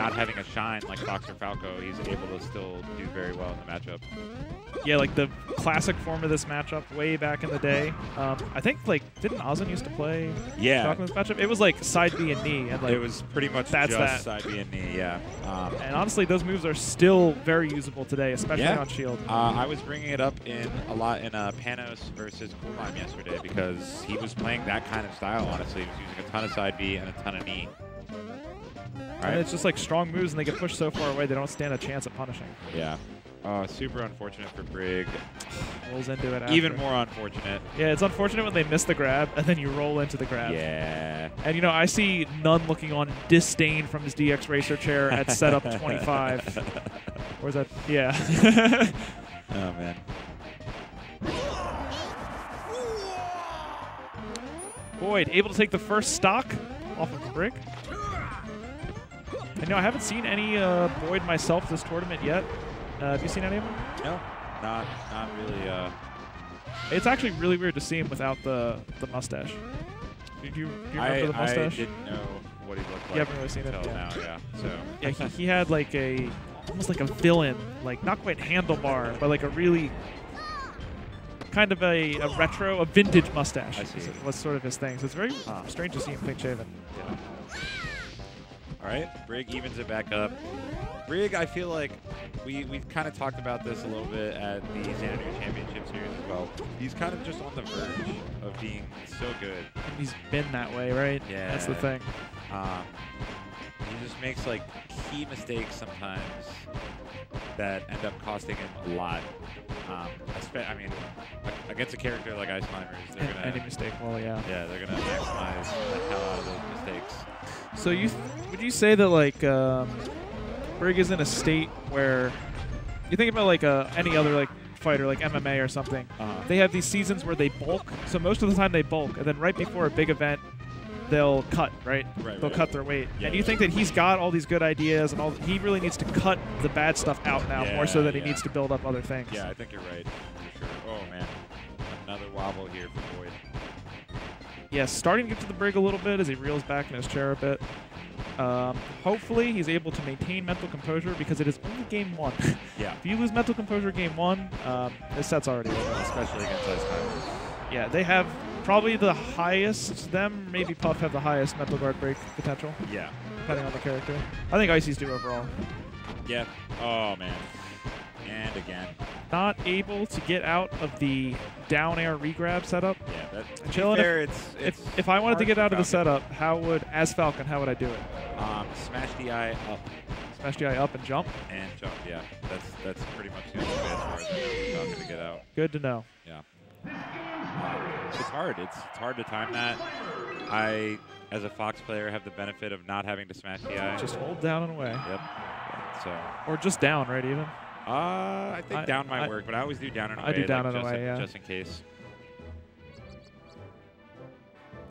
not having a shine like Fox or Falco, he's able to still do very well in the matchup. Yeah, like the classic form of this matchup way back in the day. I think, like, didn't Ozin used to play Falcon in this matchup? It was like side B and knee. And, like, it was pretty much just side B and knee, yeah. And honestly, those moves are still very usable today, especially on Shield. I was bringing it up a lot in Panos versus Coolheim yesterday because he was playing that kind of style, honestly. He was using a ton of side B and a ton of knee. And it's just like strong moves, and they get pushed so far away, they don't stand a chance at punishing. Yeah. Super unfortunate for Brig. Rolls into it after. Even more unfortunate. Yeah, it's unfortunate when they miss the grab, and then you roll into the grab. Yeah. And, you know, I see Nunn looking on disdain from his DX Racer chair at setup 25. Or is that? Yeah. Oh, man. Boyd, able to take the first stock off of Brig. And, you know, I haven't seen any Boyd myself this tournament yet. Have you seen any of them? No, not really. It's actually really weird to see him without the mustache. Do you remember the mustache? I didn't know what he looked like. You haven't really seen it until now, yeah. So yeah, he had like almost like a villain, like not quite handlebar, but like a really kind of a vintage mustache. I see. Was sort of his thing. So it's very strange to see him clean shaven. Yeah. All right, Brig evens it back up. Brig, I feel like we've kind of talked about this a little bit at the Xanadu Championship Series as well. He's kind of just on the verge of being so good. And he's been that way, right? Yeah. That's the thing. He just makes like key mistakes sometimes that end up costing him a lot. I mean, against a character like Ice Climbers, they're gonna any mistake. Well, yeah. Yeah, they're gonna maximize the hell out of those mistakes. So would you say that like Brig is in a state where you think about like any other like fighter like MMA or something? They have these seasons where they bulk. So most of the time they bulk, and then right before a big event, they'll cut, right? They'll cut their weight. Yeah, and you think that he's got all these good ideas and he really needs to cut the bad stuff out now more so that he needs to build up other things. Yeah, I think you're right. For sure. Oh, man. Another wobble here for Boyd. Yeah, starting to get to the Brig a little bit as he reels back in his chair a bit. Hopefully he's able to maintain mental composure because it is only game one. Yeah. If you lose mental composure game one, this set's already over. Especially against Ice Climbers. Yeah, they have probably the highest, maybe Puff have the highest mental guard break potential. Yeah. Depending on the character. I think Icy's do overall. Yeah. Oh, man. And again. Not able to get out of the down air regrab setup. Yeah, that's fair. If I wanted to get out of the setup, as Falcon, how would I do it? Smash the eye up. Smash the eye up and jump? And jump, yeah. That's pretty much the only way as far as Falcon to get out. Good to know. Yeah. It's hard. It's hard to time that. I, as a Fox player, have the benefit of not having to smash the eye. Just hold down and away. Yep. So. Or just down, right, even? I think down might work, but I always do down and away. I do down and away, yeah. Just in case.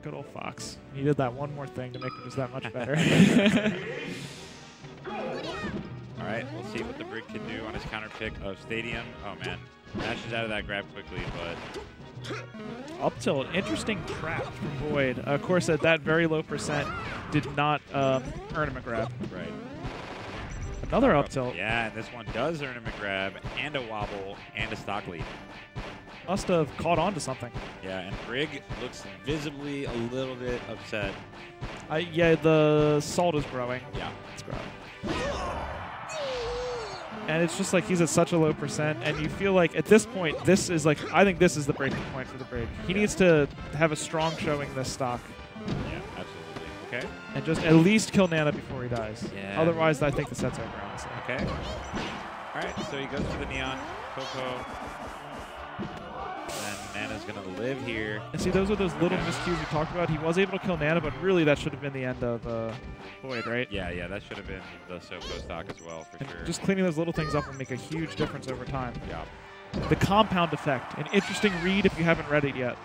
Good old Fox. He did that one more thing to make it just that much better. All right, we'll see what the Brig can do on his counter pick of Stadium. Oh, man. Dashes out of that grab quickly, but... Up tilt, interesting trap from Boyd. Of course, at that very low percent, did not earn him a grab. Right. Another up tilt. Yeah, and this one does earn him a grab and a wobble and a stock lead. Must have caught on to something. Yeah, and Brig looks visibly a little bit upset. Yeah, the salt is growing. Yeah. It's growing. And it's just like he's at such a low percent, and you feel like at this point, this is like, I think this is the breaking point for the Brig. He needs to have a strong showing this stock. Yeah, absolutely. Okay. And just at least kill Nana before he dies. Yeah. Otherwise, I think the set's over, honestly. Okay. All right, so he goes for the Neon, Coco. And Nana's going to live here. And see, those are those little miscues we talked about. He was able to kill Nana, but really that should have been the end of Boyd, right? Yeah, that should have been the Soko stock as well, for sure. Just cleaning those little things up will make a huge difference over time. Yeah. The compound effect, an interesting read if you haven't read it yet.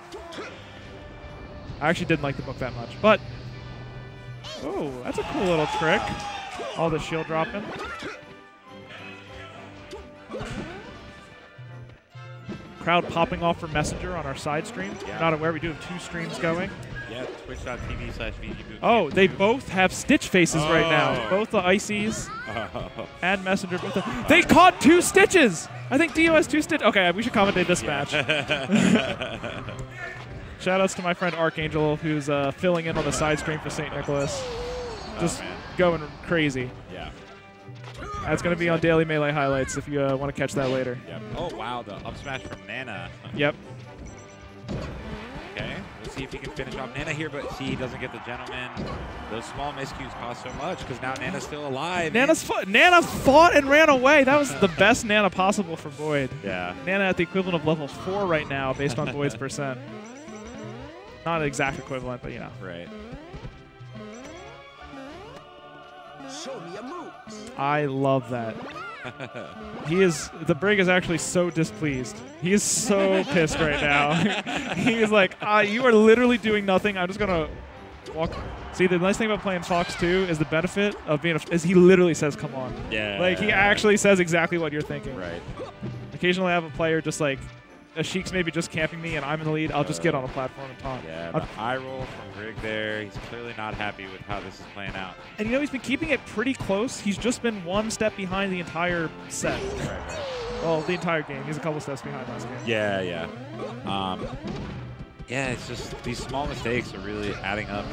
I actually didn't like the book that much, but oh, that's a cool little trick. All the shield dropping. Crowd popping off for Messenger on our side stream. Yeah. Not aware we do have 2 streams going. Yeah, twitch.tv/VGBootcamp. Oh, they both have Stitch faces right now. Oh. Both the Ices Oh. and Messenger. They caught 2 Stitches! I think Dio has 2 Stitches. Okay, we should commentate this match. Shoutouts to my friend Archangel, who's filling in on the side screen for St. Nicholas. Just going crazy. Yeah. That's going to be on Daily Melee highlights if you want to catch that later. Yep. Oh, wow, the up smash from Nana. Yep. Okay, we'll see if he can finish off Nana here, but see, he doesn't get the gentleman. Those small miscues cost so much because now Nana's still alive. Nana fought and ran away. That was the best Nana possible for Boyd. Yeah. Nana at the equivalent of level 4 right now based on Boyd's percent. Not an exact equivalent, but you know. Right. Show me a move. I love that. The Brig is actually so displeased. He is so pissed right now. He is like, you are literally doing nothing. I'm just gonna walk. See, the nice thing about playing Fox 2 is the benefit of being is he literally says, "Come on." Yeah. Like he actually says exactly what you're thinking. Right. Occasionally, I have a player just like. Sheik's maybe just camping me and I'm in the lead, I'll just get on a platform and taunt. Yeah, the eye roll from Brig there. He's clearly not happy with how this is playing out. And you know, he's been keeping it pretty close. He's just been 1 step behind the entire set. Right. Well, the entire game. He's a couple steps behind last game. Yeah, yeah. Yeah, it's just these small mistakes are really adding up.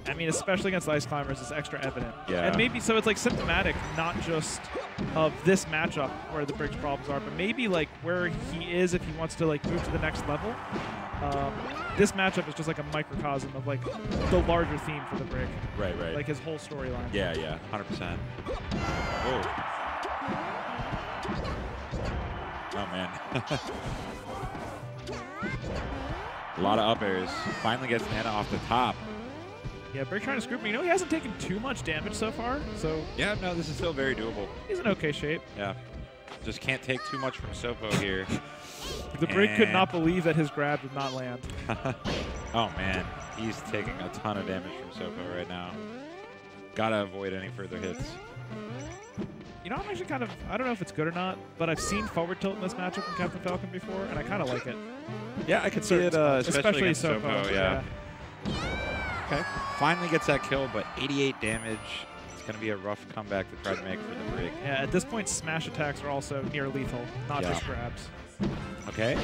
I mean, especially against Ice Climbers, it's extra evident. Yeah. And maybe, so it's like symptomatic, not just of this matchup where the Brig's problems are, but maybe like where he is if he wants to like move to the next level. This matchup is just like a microcosm of like the larger theme for the Brig. Right. Like his whole storyline. Yeah, 100%. Oh. Oh, man. A lot of up airs. Finally gets Nana off the top. Yeah, Brig trying to scoop me. You know, he hasn't taken too much damage so far, so... Yeah, no, this is still very doable. He's in okay shape. Yeah. Just can't take too much from Sopo here. The Brig could not believe that his grab did not land. Oh, man. He's taking a ton of damage from Sopo right now. Gotta avoid any further hits. You know, I'm actually kind of... I don't know if it's good or not, but I've seen forward tilt in this matchup from Captain Falcon before, and I kind of like it. Yeah, I could see it, especially against Sopo. Sopo, yeah. Okay. Finally gets that kill, but 88 damage. It's going to be a rough comeback to try to make for the Brig. Yeah, at this point, smash attacks are also near lethal, not just grabs. Okay.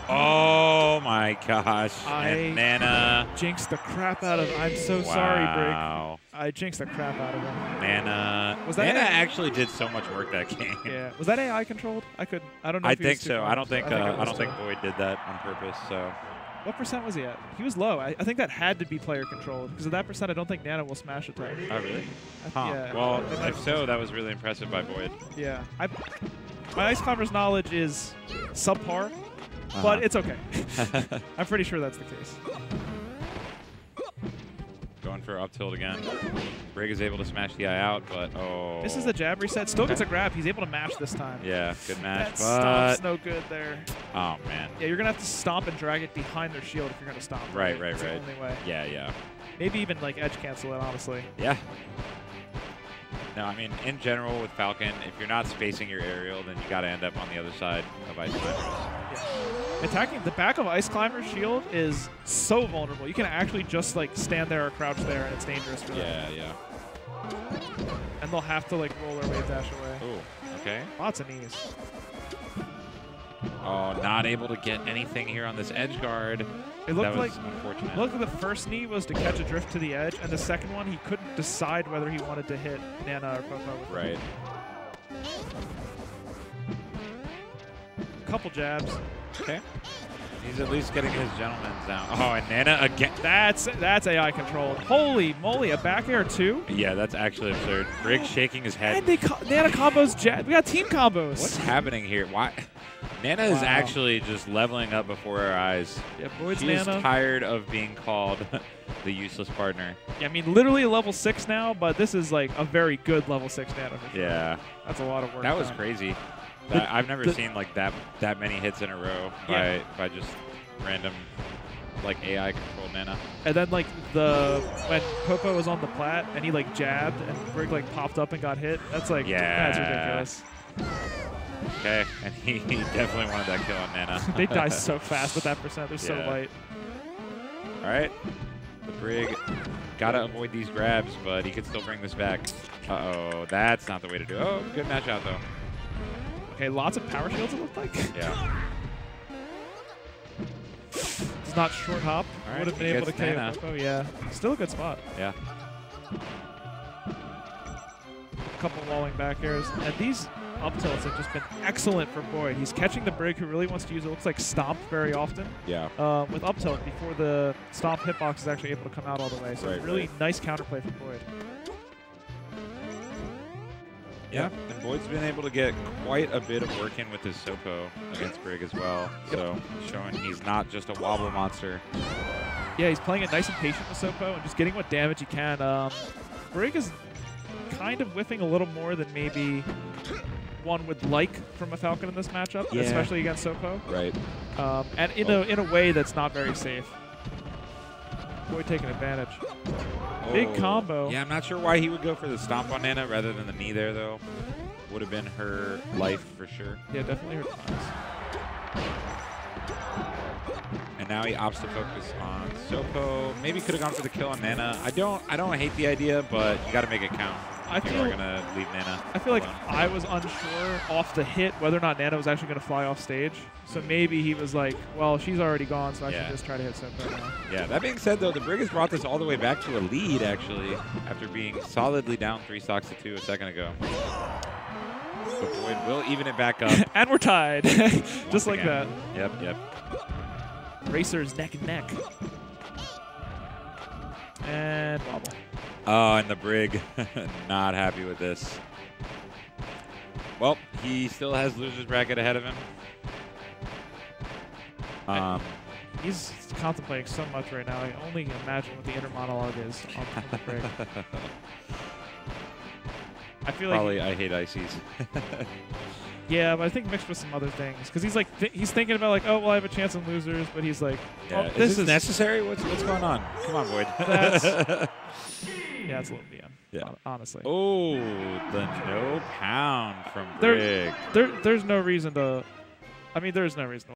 Oh my gosh. And Nana. Jinxed the crap out of him. I'm so sorry, Brig. I jinxed the crap out of him. Nana. Nana actually did so much work that game. Yeah. Was that AI controlled? I don't know. I think so. I don't think Boyd did that on purpose. So. What percent was he at? He was low. I think that had to be player controlled because of that percent. I don't think Nana will smash attack. Oh really? Huh. Yeah, well, if so, that was really impressive by Boyd. Yeah. My Ice Climber's knowledge is subpar, but it's okay. I'm pretty sure that's the case. Going for up tilt again. Brig is able to smash the eye out, but This is the jab reset. Still gets a grab. He's able to mash this time. Yeah, good match. That stomp's no good there. Oh, man. Yeah, you're going to have to stomp and drag it behind their shield if you're going to stomp. Right. That's the only way. Yeah. Maybe even like edge cancel it, honestly. Yeah. No, I mean, in general with Falcon, if you're not spacing your aerial, then you got to end up on the other side of Ice Climbers. Yeah. Attacking the back of Ice Climber's shield is so vulnerable. You can actually just like stand there or crouch there, and it's dangerous for them. Yeah. And they'll have to like roll their wave dash away. Ooh, okay. Lots of knees. Oh, not able to get anything here on this edge guard. It looked like unfortunate. Look, the first knee was to catch a drift to the edge, and the second one he couldn't decide whether he wanted to hit Nana or Popo. Right. Couple jabs. Okay. He's at least getting his gentleman's down. Oh, and Nana again. That's AI controlled. Holy moly, a back air too? Yeah, that's actually absurd. Brig shaking his head. And Nana combos jab. We got team combos. What's happening here? Why? Nana is actually just leveling up before our eyes. Yeah, Boyd's She's Nana. tired of being called the useless partner. Yeah, I mean, literally a level 6 now, but this is like a very good level 6 Nana for sure. Yeah. That's a lot of work. That was crazy. I've never seen like that many hits in a row by just random like AI controlled Nana. And then like when Popo was on the plat and he like jabbed and Brig like popped up and got hit, that's like that's ridiculous. Okay, and he definitely wanted that kill on Nana. They die so fast with that percent. They're so light. All right. The Brig got to avoid these grabs, but he could still bring this back. Uh-oh. That's not the way to do it. Oh, good match out, though. Okay, lots of power shields, it looked like. Yeah. It's not short hop. All right, Would have been able to KO Nana. Popo. Yeah. Still a good spot. Yeah. A couple walling back airs. And these up tilts have just been excellent for Boyd. He's catching the Brig, who really wants to use, it looks like, Stomp very often. Yeah. With up tilt before the Stomp hitbox is actually able to come out all the way. So really nice counterplay from Boyd. Yeah, and Boyd's been able to get quite a bit of work in with his Sopo against Brig as well. So showing he's not just a wobble monster. Yeah, he's playing it nice and patient with Sopo and just getting what damage he can. Brig is kind of whiffing a little more than maybe one would like from a Falcon in this matchup, especially against Sopo. Right. And in a way that's not very safe. Boyd taking advantage. Big combo. Yeah, I'm not sure why he would go for the stomp on Nana rather than the knee there, though. Would have been her life for sure. Yeah, definitely her demise. And now he opts to focus on Sopo. Maybe could have gone for the kill on Nana. I don't hate the idea, but you got to make it count. I feel we're gonna leave Nana. I feel alone. like I was unsure off the hit whether or not Nana was actually going to fly off stage. So maybe he was like, well, she's already gone, so I should just try to hit Sopo now. Yeah, that being said, though, the Brig has brought this all the way back to a lead, actually, after being solidly down 3 stocks to 2 a second ago. But Boyd will even it back up. And we're tied. Just like that. Yep. Racers neck and neck. And wobble. Oh, and the Brig not happy with this. Well, he still has loser's bracket ahead of him. He's contemplating so much right now. I can only imagine what the inner monologue is on the Brig. I feel Probably I hate ICs. Yeah, but I think mixed with some other things. Because he's like, he's thinking about like, oh, well, I have a chance on losers, but he's like, oh, this is necessary? What's going on? Come on, Boyd. Yeah, it's a little BM. Yeah, honestly. Oh, the no pound from Brig. There's no reason to. I mean, there's no reason to